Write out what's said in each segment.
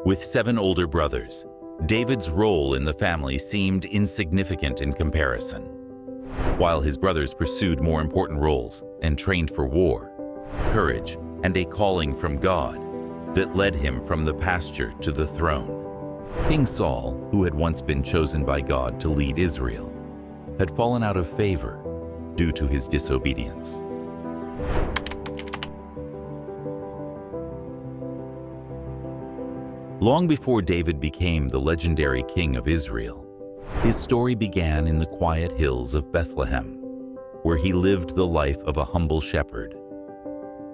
With 7 older brothers, David's role in the family seemed insignificant in comparison. While his brothers pursued more important roles and trained for war, courage, and a calling from God that led him from the pasture to the throne. King Saul, who had once been chosen by God to lead Israel, had fallen out of favor due to his disobedience. Long before David became the legendary king of Israel, his story began in the quiet hills of Bethlehem, where he lived the life of a humble shepherd.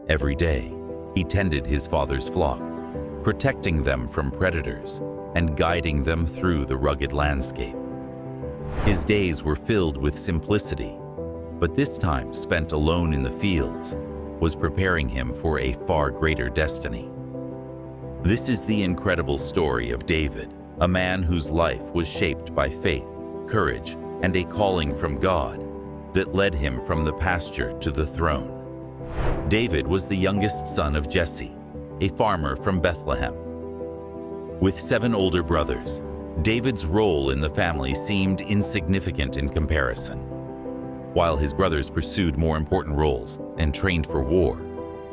Every day, he tended his father's flock, protecting them from predators and guiding them through the rugged landscape. His days were filled with simplicity, but this time spent alone in the fields was preparing him for a far greater destiny. This is the incredible story of David, a man whose life was shaped by faith, courage, and a calling from God that led him from the pasture to the throne. David was the youngest son of Jesse, a farmer from Bethlehem. With 7 older brothers, David's role in the family seemed insignificant in comparison. While his brothers pursued more important roles and trained for war,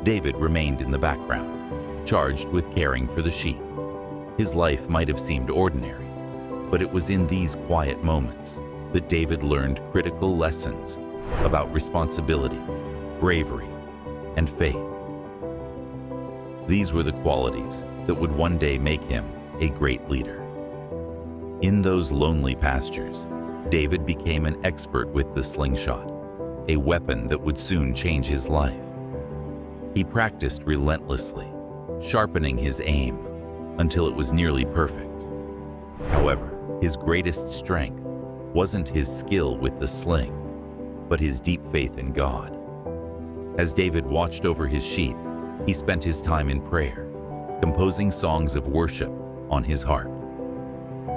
David remained in the background, charged with caring for the sheep. His life might have seemed ordinary, but it was in these quiet moments that David learned critical lessons about responsibility, bravery, and faith. These were the qualities that would one day make him a great leader. In those lonely pastures, David became an expert with the slingshot, a weapon that would soon change his life. He practiced relentlessly, sharpening his aim until it was nearly perfect. However, his greatest strength wasn't his skill with the sling, but his deep faith in God. As David watched over his sheep, he spent his time in prayer, composing songs of worship on his harp.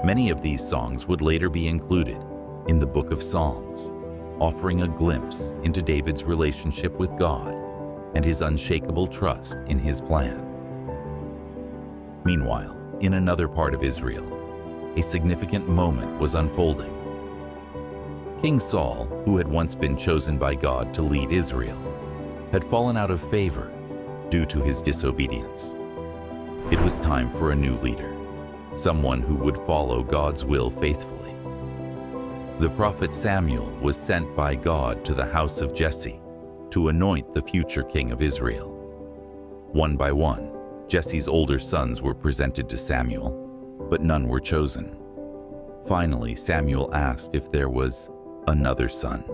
Many of these songs would later be included in the book of Psalms, offering a glimpse into David's relationship with God and his unshakable trust in his plan. Meanwhile, in another part of Israel, a significant moment was unfolding. King Saul, who had once been chosen by God to lead Israel, had fallen out of favor due to his disobedience. It was time for a new leader, someone who would follow God's will faithfully. The prophet Samuel was sent by God to the house of Jesse to anoint the future king of Israel. One by one, Jesse's older sons were presented to Samuel, but none were chosen. Finally, Samuel asked if there was another son.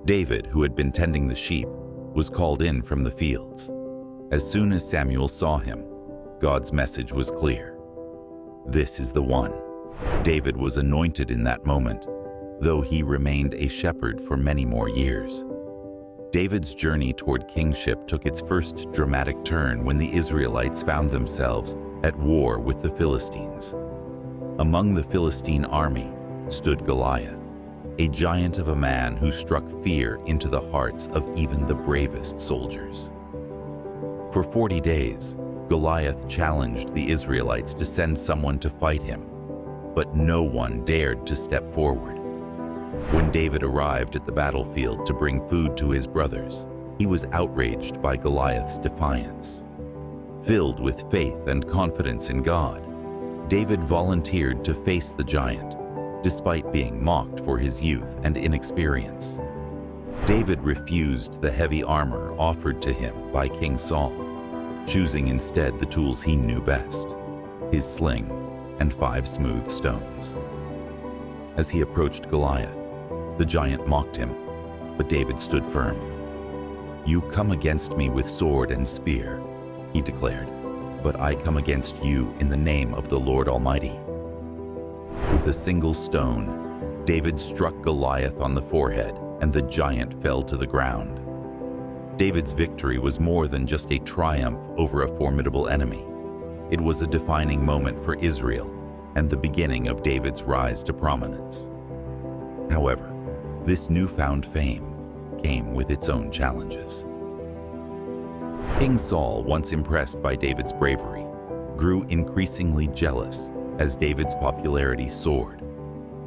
David, who had been tending the sheep, was called in from the fields. As soon as Samuel saw him, God's message was clear. This is the one. David was anointed in that moment, though he remained a shepherd for many more years. David's journey toward kingship took its first dramatic turn when the Israelites found themselves at war with the Philistines. Among the Philistine army stood Goliath, a giant of a man who struck fear into the hearts of even the bravest soldiers. For 40 days, Goliath challenged the Israelites to send someone to fight him, but no one dared to step forward. When David arrived at the battlefield to bring food to his brothers, he was outraged by Goliath's defiance. Filled with faith and confidence in God, David volunteered to face the giant, despite being mocked for his youth and inexperience. David refused the heavy armor offered to him by King Saul, choosing instead the tools he knew best, his sling and 5 smooth stones. As he approached Goliath, the giant mocked him, but David stood firm. "You come against me with sword and spear," he declared, "but I come against you in the name of the Lord Almighty." With a single stone, David struck Goliath on the forehead, and the giant fell to the ground. David's victory was more than just a triumph over a formidable enemy. It was a defining moment for Israel and the beginning of David's rise to prominence. However, this newfound fame came with its own challenges. King Saul, once impressed by David's bravery, grew increasingly jealous as David's popularity soared.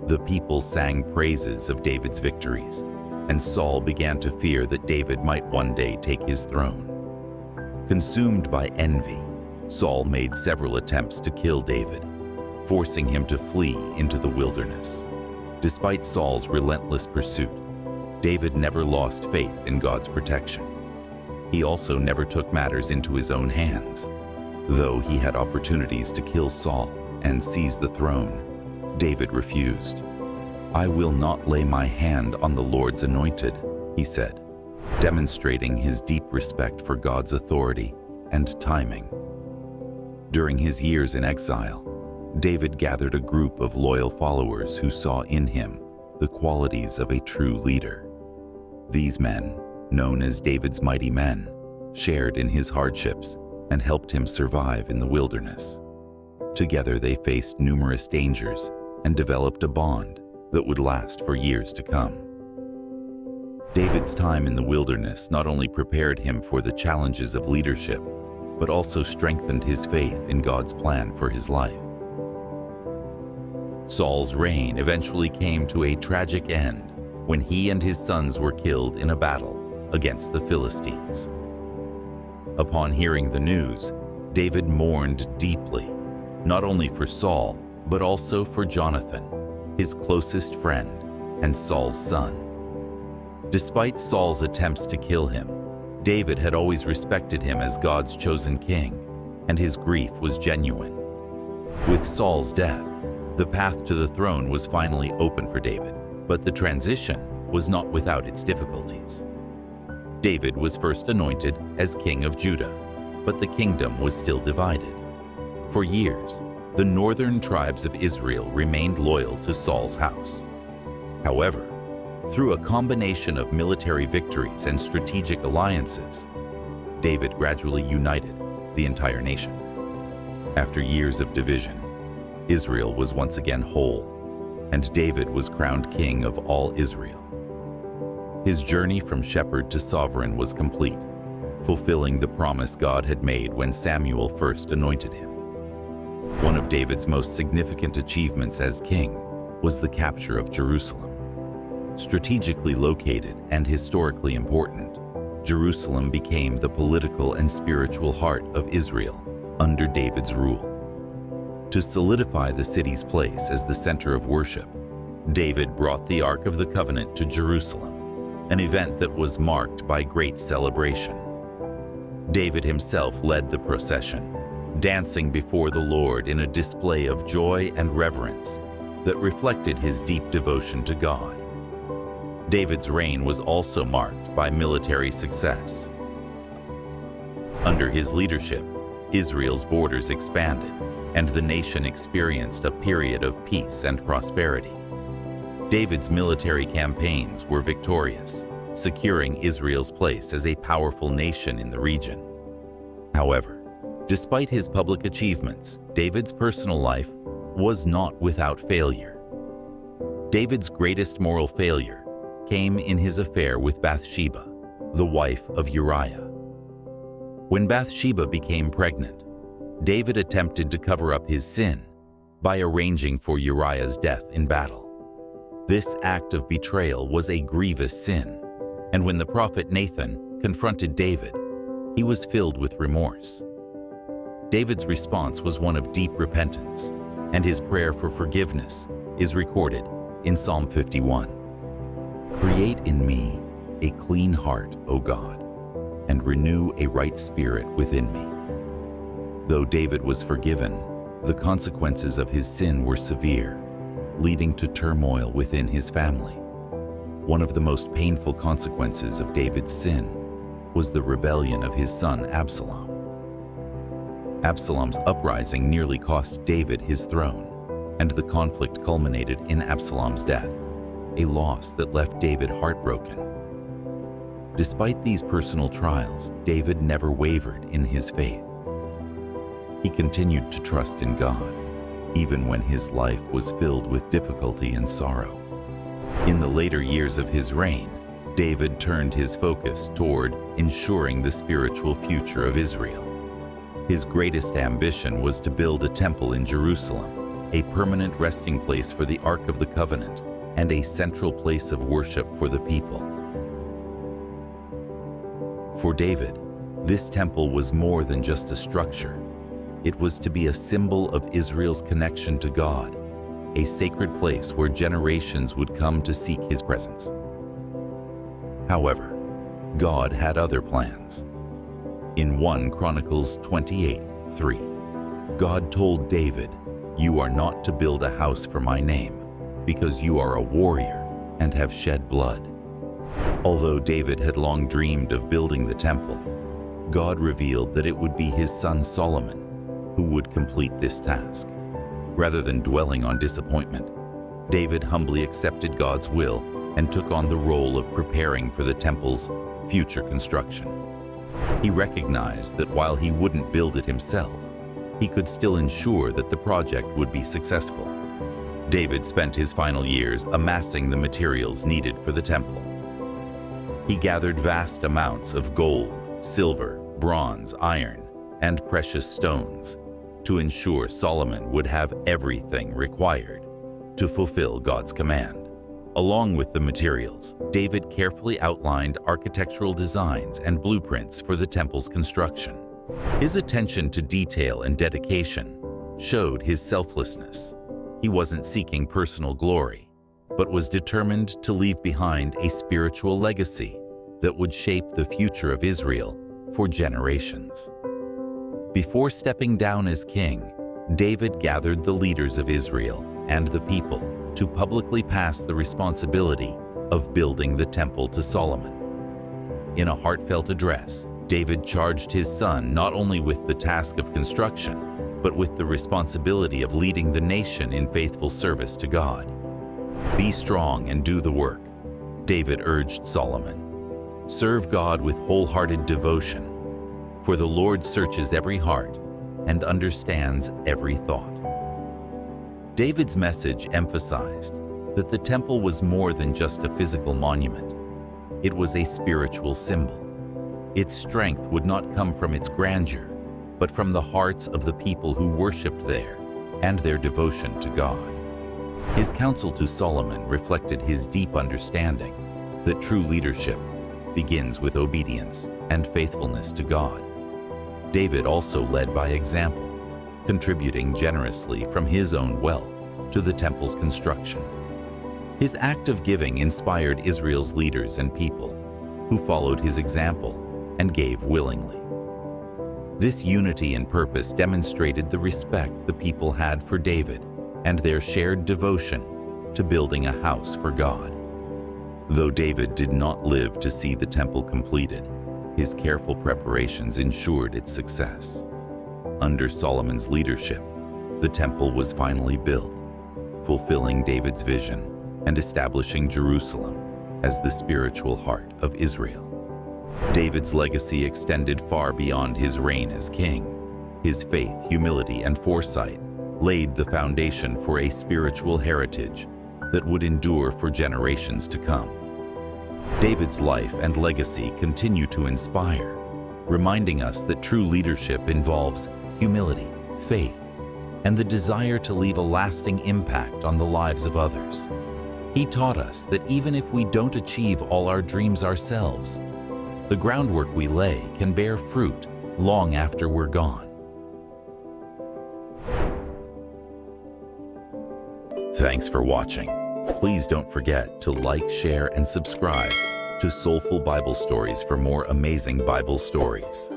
The people sang praises of David's victories, and Saul began to fear that David might one day take his throne. Consumed by envy, Saul made several attempts to kill David, forcing him to flee into the wilderness. Despite Saul's relentless pursuit, David never lost faith in God's protection. He also never took matters into his own hands. Though he had opportunities to kill Saul and seize the throne, David refused. "I will not lay my hand on the Lord's anointed," he said, demonstrating his deep respect for God's authority and timing. During his years in exile, David gathered a group of loyal followers who saw in him the qualities of a true leader. These men, known as David's mighty men, shared in his hardships and helped him survive in the wilderness. Together they faced numerous dangers and developed a bond that would last for years to come. David's time in the wilderness not only prepared him for the challenges of leadership, but also strengthened his faith in God's plan for his life. Saul's reign eventually came to a tragic end when he and his sons were killed in a battle against the Philistines. Upon hearing the news, David mourned deeply, not only for Saul, but also for Jonathan, his closest friend and Saul's son. Despite Saul's attempts to kill him, David had always respected him as God's chosen king, and his grief was genuine. With Saul's death, the path to the throne was finally open for David, but the transition was not without its difficulties. David was first anointed as king of Judah, but the kingdom was still divided. For years, the northern tribes of Israel remained loyal to Saul's house. However, through a combination of military victories and strategic alliances, David gradually united the entire nation. After years of division, Israel was once again whole, and David was crowned king of all Israel. His journey from shepherd to sovereign was complete, fulfilling the promise God had made when Samuel first anointed him. One of David's most significant achievements as king was the capture of Jerusalem. Strategically located and historically important, Jerusalem became the political and spiritual heart of Israel under David's rule. To solidify the city's place as the center of worship, David brought the Ark of the Covenant to Jerusalem, an event that was marked by great celebration. David himself led the procession, dancing before the Lord in a display of joy and reverence that reflected his deep devotion to God. David's reign was also marked by military success. Under his leadership, Israel's borders expanded, and the nation experienced a period of peace and prosperity. David's military campaigns were victorious, securing Israel's place as a powerful nation in the region. However, despite his public achievements, David's personal life was not without failure. David's greatest moral failure came in his affair with Bathsheba, the wife of Uriah. When Bathsheba became pregnant, David attempted to cover up his sin by arranging for Uriah's death in battle. This act of betrayal was a grievous sin, and when the prophet Nathan confronted David, he was filled with remorse. David's response was one of deep repentance, and his prayer for forgiveness is recorded in Psalm 51. "Create in me a clean heart, O God, and renew a right spirit within me." Though David was forgiven, the consequences of his sin were severe, leading to turmoil within his family. One of the most painful consequences of David's sin was the rebellion of his son Absalom. Absalom's uprising nearly cost David his throne, and the conflict culminated in Absalom's death, a loss that left David heartbroken. Despite these personal trials, David never wavered in his faith. He continued to trust in God, even when his life was filled with difficulty and sorrow. In the later years of his reign, David turned his focus toward ensuring the spiritual future of Israel. His greatest ambition was to build a temple in Jerusalem, a permanent resting place for the Ark of the Covenant, and a central place of worship for the people. For David, this temple was more than just a structure. It was to be a symbol of Israel's connection to God, a sacred place where generations would come to seek His presence. However, God had other plans. In 1 Chronicles 28:3, God told David, "You are not to build a house for my name, because you are a warrior and have shed blood." Although David had long dreamed of building the temple, God revealed that it would be his son Solomon who would complete this task. Rather than dwelling on disappointment, David humbly accepted God's will and took on the role of preparing for the temple's future construction. He recognized that while he wouldn't build it himself, he could still ensure that the project would be successful. David spent his final years amassing the materials needed for the temple. He gathered vast amounts of gold, silver, bronze, iron, and precious stones to ensure Solomon would have everything required to fulfill God's command. Along with the materials, David carefully outlined architectural designs and blueprints for the temple's construction. His attention to detail and dedication showed his selflessness. He wasn't seeking personal glory, but was determined to leave behind a spiritual legacy that would shape the future of Israel for generations. Before stepping down as king, David gathered the leaders of Israel and the people to publicly pass the responsibility of building the temple to Solomon. In a heartfelt address, David charged his son not only with the task of construction, but with the responsibility of leading the nation in faithful service to God. "Be strong and do the work," David urged Solomon. "Serve God with wholehearted devotion, for the Lord searches every heart and understands every thought." David's message emphasized that the temple was more than just a physical monument. It was a spiritual symbol. Its strength would not come from its grandeur, but from the hearts of the people who worshiped there and their devotion to God. His counsel to Solomon reflected his deep understanding that true leadership begins with obedience and faithfulness to God. David also led by example, contributing generously from his own wealth to the temple's construction. His act of giving inspired Israel's leaders and people, who followed his example and gave willingly. This unity in purpose demonstrated the respect the people had for David and their shared devotion to building a house for God. Though David did not live to see the temple completed, his careful preparations ensured its success. Under Solomon's leadership, the temple was finally built, fulfilling David's vision and establishing Jerusalem as the spiritual heart of Israel. David's legacy extended far beyond his reign as king. His faith, humility, and foresight laid the foundation for a spiritual heritage that would endure for generations to come. David's life and legacy continue to inspire, reminding us that true leadership involves humility, faith, and the desire to leave a lasting impact on the lives of others. He taught us that even if we don't achieve all our dreams ourselves, the groundwork we lay can bear fruit long after we're gone. Thanks for watching. Please don't forget to like, share, and subscribe to Soulful Bible Stories for more amazing Bible stories.